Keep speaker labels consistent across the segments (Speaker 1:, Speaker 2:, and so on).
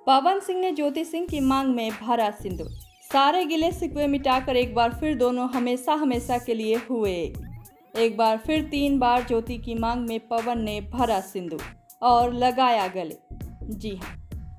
Speaker 1: पवन सिंह ने ज्योति सिंह की मांग में भरा सिंदूर। सारे गिले शिकवे मिटाकर एक बार फिर दोनों हमेशा हमेशा के लिए हुए एक बार फिर 3 बार ज्योति की मांग में पवन ने भरा सिंदूर और लगाया गले। जी हाँ,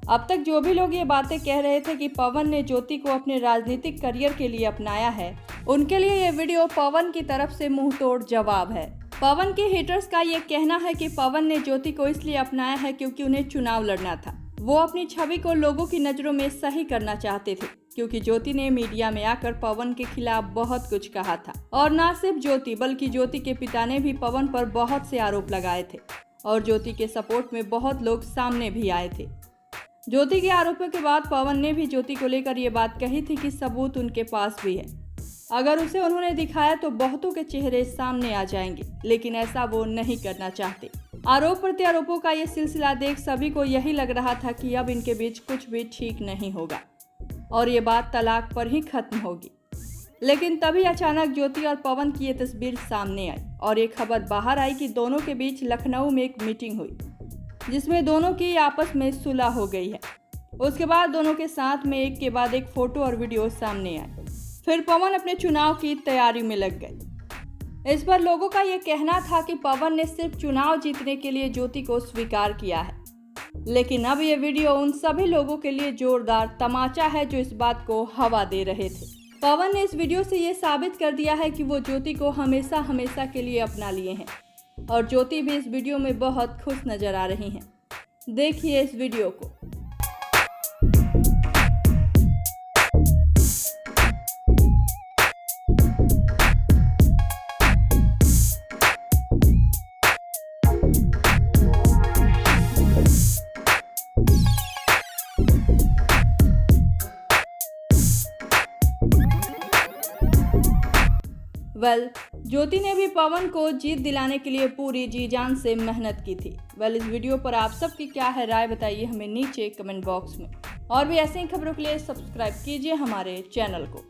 Speaker 1: अब तक जो भी लोग ये बातें कह रहे थे कि पवन ने ज्योति को अपने राजनीतिक करियर के लिए अपनाया है, उनके लिए ये वीडियो पवन की तरफ से मुंह तोड़ जवाब है। पवन के हेटर्स का ये कहना है कि पवन ने ज्योति को इसलिए अपनाया है क्योंकि उन्हें चुनाव लड़ना था। वो अपनी छवि को लोगों की नज़रों में सही करना चाहते थे, क्योंकि ज्योति ने मीडिया में आकर पवन के खिलाफ बहुत कुछ कहा था। और ना सिर्फ ज्योति बल्कि ज्योति के पिता ने भी पवन पर बहुत से आरोप लगाए थे और ज्योति के सपोर्ट में बहुत लोग सामने भी आए थे। ज्योति के आरोपों के बाद पवन ने भी ज्योति को लेकर ये बात कही थी कि सबूत उनके पास भी है, अगर उसे उन्होंने दिखाया तो बहुतों के चेहरे सामने आ जाएंगे, लेकिन ऐसा वो नहीं करना चाहते। आरोप प्रत्यारोपों का ये सिलसिला देख सभी को यही लग रहा था कि अब इनके बीच कुछ भी ठीक नहीं होगा और ये बात तलाक पर ही खत्म होगी। लेकिन तभी अचानक ज्योति और पवन की ये तस्वीर सामने आई और ये खबर बाहर आई कि दोनों के बीच लखनऊ में एक मीटिंग हुई, जिसमें दोनों की आपस में सुलह हो गई है। उसके बाद दोनों के साथ में एक के बाद एक फोटो और वीडियो सामने आए। फिर पवन अपने चुनाव की तैयारी में लग गए। इस पर लोगों का ये कहना था कि पवन ने सिर्फ चुनाव जीतने के लिए ज्योति को स्वीकार किया है, लेकिन अब ये वीडियो उन सभी लोगों के लिए जोरदार तमाचा है जो इस बात को हवा दे रहे थे। पवन ने इस वीडियो से ये साबित कर दिया है कि वो ज्योति को हमेशा हमेशा के लिए अपना लिए हैं और ज्योति भी इस वीडियो में बहुत खुश नजर आ रही हैं। देखिए इस वीडियो को। ज्योति ने भी पवन को जीत दिलाने के लिए पूरी जी जान से मेहनत की थी। इस वीडियो पर आप सबकी क्या है राय, बताइए हमें नीचे कमेंट बॉक्स में। और भी ऐसे ही खबरों के लिए सब्सक्राइब कीजिए हमारे चैनल को।